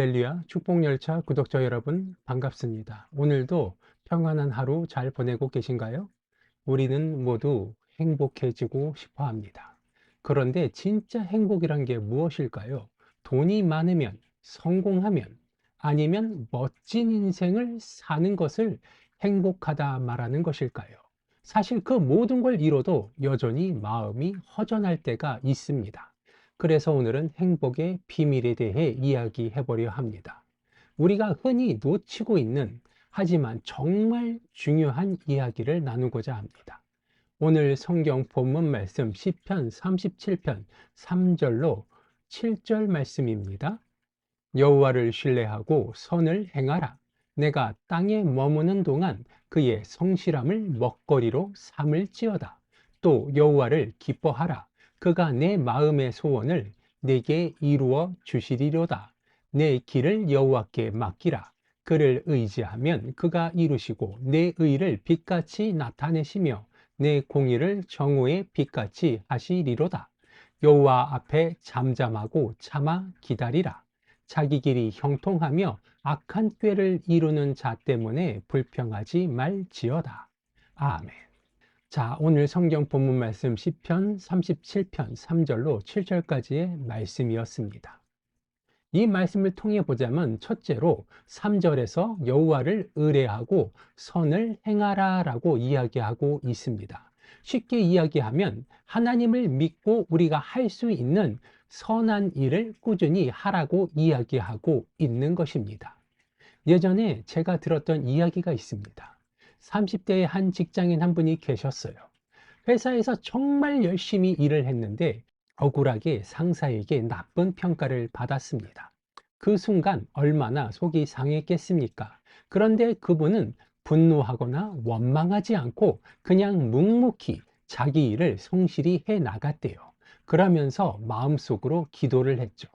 할렐루야 축복열차 구독자 여러분 반갑습니다. 오늘도 평안한 하루 잘 보내고 계신가요? 우리는 모두 행복해지고 싶어 합니다. 그런데 진짜 행복이란 게 무엇일까요? 돈이 많으면, 성공하면, 아니면 멋진 인생을 사는 것을 행복하다 말하는 것일까요? 사실 그 모든 걸 이뤄도 여전히 마음이 허전할 때가 있습니다. 그래서 오늘은 행복의 비밀에 대해 이야기해 보려 합니다. 우리가 흔히 놓치고 있는 하지만 정말 중요한 이야기를 나누고자 합니다. 오늘 성경 본문 말씀 시편 37편 3절로 7절 말씀입니다. 여호와를 신뢰하고 선을 행하라. 내가 땅에 머무는 동안 그의 성실함을 먹거리로 삼을지어다. 또 여호와를 기뻐하라. 그가 내 마음의 소원을 내게 이루어 주시리로다. 내 길을 여호와께 맡기라. 그를 의지하면 그가 이루시고 내 의를 빛같이 나타내시며 내 공의를 정오의 빛같이 하시리로다. 여호와 앞에 잠잠하고 참아 기다리라. 자기 길이 형통하며 악한 꾀를 이루는 자 때문에 불평하지 말지어다. 아멘. 자, 오늘 성경 본문 말씀 시편 37편 3절로 7절까지의 말씀이었습니다. 이 말씀을 통해 보자면 첫째로 3절에서 여호와를 의뢰하고 선을 행하라라고 이야기하고 있습니다. 쉽게 이야기하면 하나님을 믿고 우리가 할 수 있는 선한 일을 꾸준히 하라고 이야기하고 있는 것입니다. 예전에 제가 들었던 이야기가 있습니다. 30대의 한 직장인 한 분이 계셨어요. 회사에서 정말 열심히 일을 했는데 억울하게 상사에게 나쁜 평가를 받았습니다. 그 순간 얼마나 속이 상했겠습니까? 그런데 그분은 분노하거나 원망하지 않고 그냥 묵묵히 자기 일을 성실히 해 나갔대요. 그러면서 마음속으로 기도를 했죠.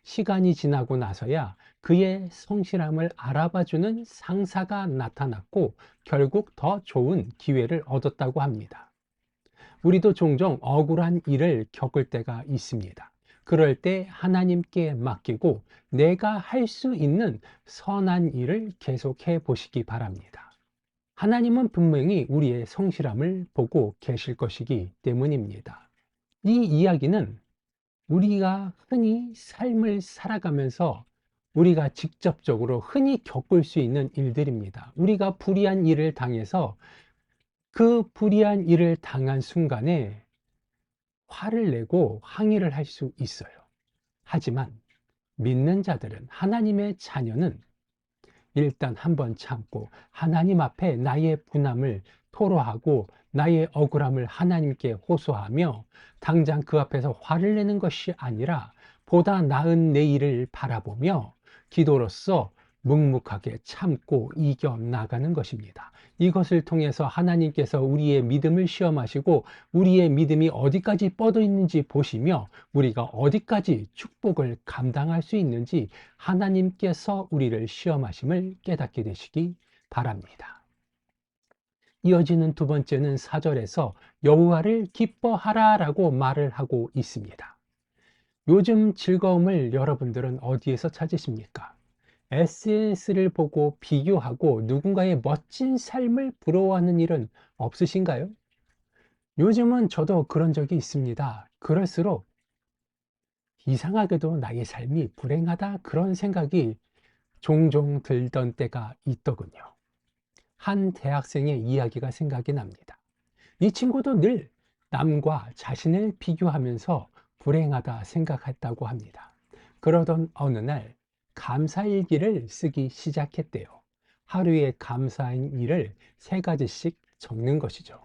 시간이 지나고 나서야 그의 성실함을 알아봐주는 상사가 나타났고 결국 더 좋은 기회를 얻었다고 합니다. 우리도 종종 억울한 일을 겪을 때가 있습니다. 그럴 때 하나님께 맡기고 내가 할 수 있는 선한 일을 계속해 보시기 바랍니다. 하나님은 분명히 우리의 성실함을 보고 계실 것이기 때문입니다. 이 이야기는 우리가 흔히 삶을 살아가면서 우리가 직접적으로 흔히 겪을 수 있는 일들입니다. 우리가 불의한 일을 당해서 그 불의한 일을 당한 순간에 화를 내고 항의를 할 수 있어요. 하지만 믿는 자들은, 하나님의 자녀는 일단 한번 참고 하나님 앞에 나의 분함을 토로하고 나의 억울함을 하나님께 호소하며 당장 그 앞에서 화를 내는 것이 아니라 보다 나은 내일을 바라보며 기도로써 묵묵하게 참고 이겨나가는 것입니다. 이것을 통해서 하나님께서 우리의 믿음을 시험하시고 우리의 믿음이 어디까지 뻗어 있는지 보시며 우리가 어디까지 축복을 감당할 수 있는지 하나님께서 우리를 시험하심을 깨닫게 되시기 바랍니다. 이어지는 두 번째는 4절에서 여호와를 기뻐하라 라고 말을 하고 있습니다. 요즘 즐거움을 여러분들은 어디에서 찾으십니까? SNS를 보고 비교하고 누군가의 멋진 삶을 부러워하는 일은 없으신가요? 요즘은 저도 그런 적이 있습니다. 그럴수록 이상하게도 나의 삶이 불행하다 그런 생각이 종종 들던 때가 있더군요. 한 대학생의 이야기가 생각이 납니다. 이 친구도 늘 남과 자신을 비교하면서 불행하다 생각했다고 합니다. 그러던 어느 날 감사일기를 쓰기 시작했대요. 하루에 감사한 일을 3가지씩 적는 것이죠.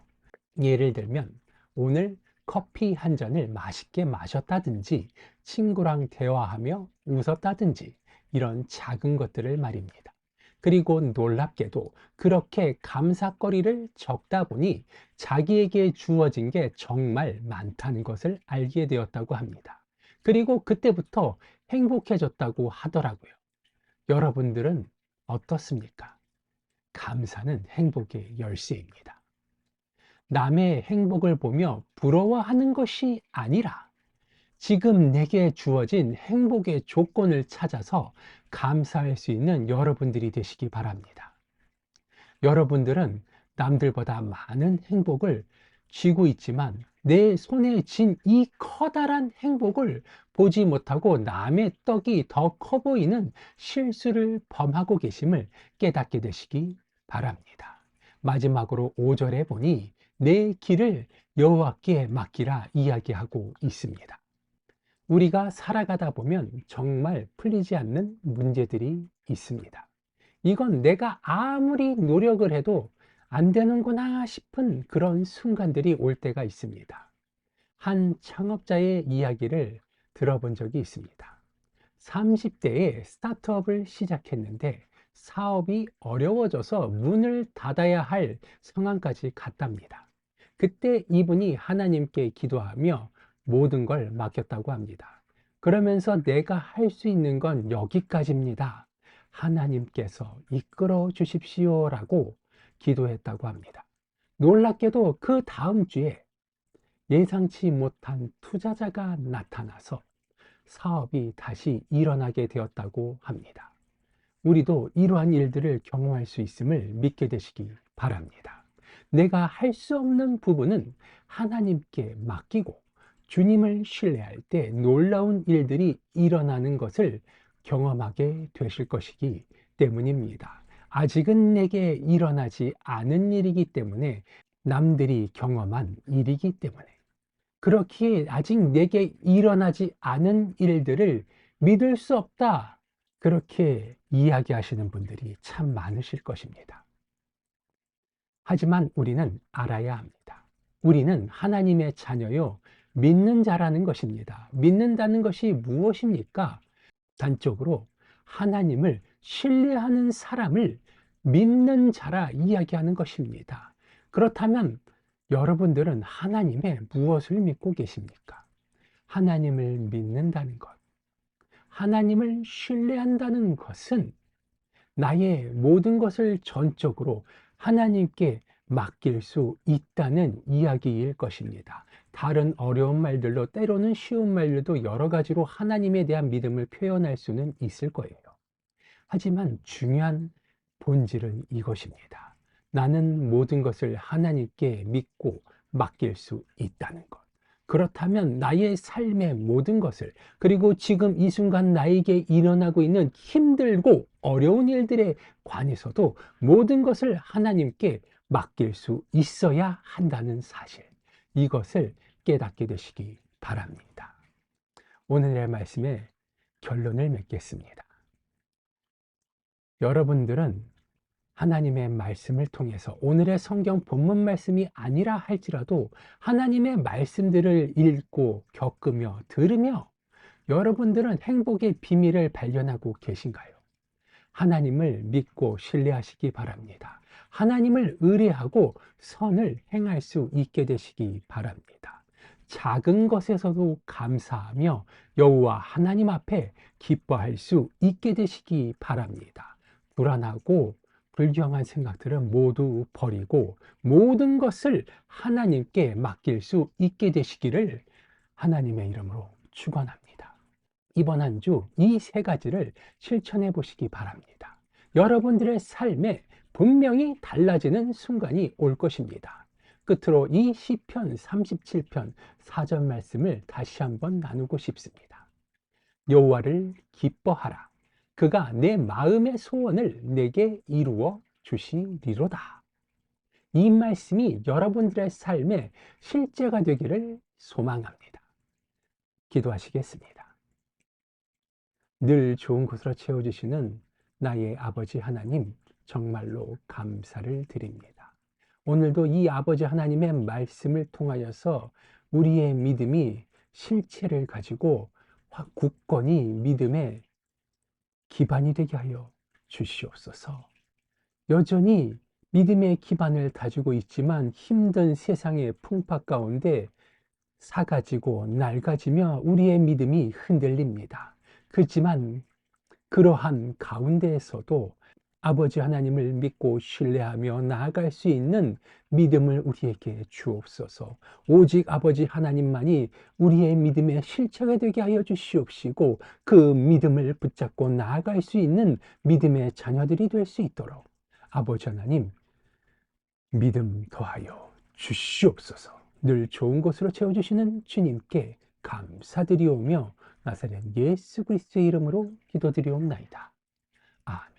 예를 들면 오늘 커피 한 잔을 맛있게 마셨다든지 친구랑 대화하며 웃었다든지 이런 작은 것들을 말입니다. 그리고 놀랍게도 그렇게 감사거리를 적다 보니 자기에게 주어진 게 정말 많다는 것을 알게 되었다고 합니다. 그리고 그때부터 행복해졌다고 하더라고요. 여러분들은 어떻습니까? 감사는 행복의 열쇠입니다. 남의 행복을 보며 부러워하는 것이 아니라 지금 내게 주어진 행복의 조건을 찾아서 감사할 수 있는 여러분들이 되시기 바랍니다. 여러분들은 남들보다 많은 행복을 쥐고 있지만 내 손에 쥔 이 커다란 행복을 보지 못하고 남의 떡이 더 커 보이는 실수를 범하고 계심을 깨닫게 되시기 바랍니다. 마지막으로 5절에 보니 내 길을 여호와께 맡기라 이야기하고 있습니다. 우리가 살아가다 보면 정말 풀리지 않는 문제들이 있습니다. 이건 내가 아무리 노력을 해도 안 되는구나 싶은 그런 순간들이 올 때가 있습니다. 한 창업자의 이야기를 들어본 적이 있습니다. 30대에 스타트업을 시작했는데 사업이 어려워져서 문을 닫아야 할 상황까지 갔답니다. 그때 이분이 하나님께 기도하며 모든 걸 맡겼다고 합니다. 그러면서 내가 할 수 있는 건 여기까지입니다. 하나님께서 이끌어 주십시오라고 기도했다고 합니다. 놀랍게도 그 다음 주에 예상치 못한 투자자가 나타나서 사업이 다시 일어나게 되었다고 합니다. 우리도 이러한 일들을 경험할 수 있음을 믿게 되시기 바랍니다. 내가 할 수 없는 부분은 하나님께 맡기고 주님을 신뢰할 때 놀라운 일들이 일어나는 것을 경험하게 되실 것이기 때문입니다. 아직은 내게 일어나지 않은 일이기 때문에 남들이 경험한 일이기 때문에 그렇기에 아직 내게 일어나지 않은 일들을 믿을 수 없다. 그렇게 이야기하시는 분들이 참 많으실 것입니다. 하지만 우리는 알아야 합니다. 우리는 하나님의 자녀요, 믿는 자라는 것입니다. 믿는다는 것이 무엇입니까? 단적으로 하나님을 신뢰하는 사람을 믿는 자라 이야기하는 것입니다. 그렇다면 여러분들은 하나님의 무엇을 믿고 계십니까? 하나님을 믿는다는 것, 하나님을 신뢰한다는 것은 나의 모든 것을 전적으로 하나님께 맡길 수 있다는 이야기일 것입니다. 다른 어려운 말들로 때로는 쉬운 말들도 여러 가지로 하나님에 대한 믿음을 표현할 수는 있을 거예요. 하지만 중요한 본질은 이것입니다. 나는 모든 것을 하나님께 믿고 맡길 수 있다는 것. 그렇다면 나의 삶의 모든 것을, 그리고 지금 이 순간 나에게 일어나고 있는 힘들고 어려운 일들에 관해서도 모든 것을 하나님께 맡길 수 있어야 한다는 사실, 이것을 깨닫게 되시기 바랍니다. 오늘의 말씀의 결론을 맺겠습니다. 여러분들은 하나님의 말씀을 통해서 오늘의 성경 본문 말씀이 아니라 할지라도 하나님의 말씀들을 읽고 겪으며 들으며 여러분들은 행복의 비밀을 발견하고 계신가요? 하나님을 믿고 신뢰하시기 바랍니다. 하나님을 의뢰하고 선을 행할 수 있게 되시기 바랍니다. 작은 것에서도 감사하며 여호와 하나님 앞에 기뻐할 수 있게 되시기 바랍니다. 불안하고 불경한 생각들은 모두 버리고 모든 것을 하나님께 맡길 수 있게 되시기를 하나님의 이름으로 축원합니다. 이번 한 주 이 세 가지를 실천해 보시기 바랍니다. 여러분들의 삶에 분명히 달라지는 순간이 올 것입니다. 끝으로 이 시편 37편 4절 말씀을 다시 한번 나누고 싶습니다. 여호와를 기뻐하라. 그가 내 마음의 소원을 내게 이루어 주시리로다. 이 말씀이 여러분들의 삶에 실제가 되기를 소망합니다. 기도하시겠습니다. 늘 좋은 것으로 채워주시는 나의 아버지 하나님, 정말로 감사를 드립니다. 오늘도 이 아버지 하나님의 말씀을 통하여서 우리의 믿음이 실체를 가지고 굳건히 믿음의 기반이 되게 하여 주시옵소서. 여전히 믿음의 기반을 다지고 있지만 힘든 세상의 풍파 가운데 사가지고 낡아지며 우리의 믿음이 흔들립니다. 그렇지만 그러한 가운데에서도 아버지 하나님을 믿고 신뢰하며 나아갈 수 있는 믿음을 우리에게 주옵소서. 오직 아버지 하나님만이 우리의 믿음의 실체가 되게 하여 주시옵시고 그 믿음을 붙잡고 나아갈 수 있는 믿음의 자녀들이 될 수 있도록 아버지 하나님 믿음 더하여 주시옵소서. 늘 좋은 것으로 채워주시는 주님께 감사드리오며 나사렛 예수 그리스도의 이름으로 기도드리옵나이다. 아멘.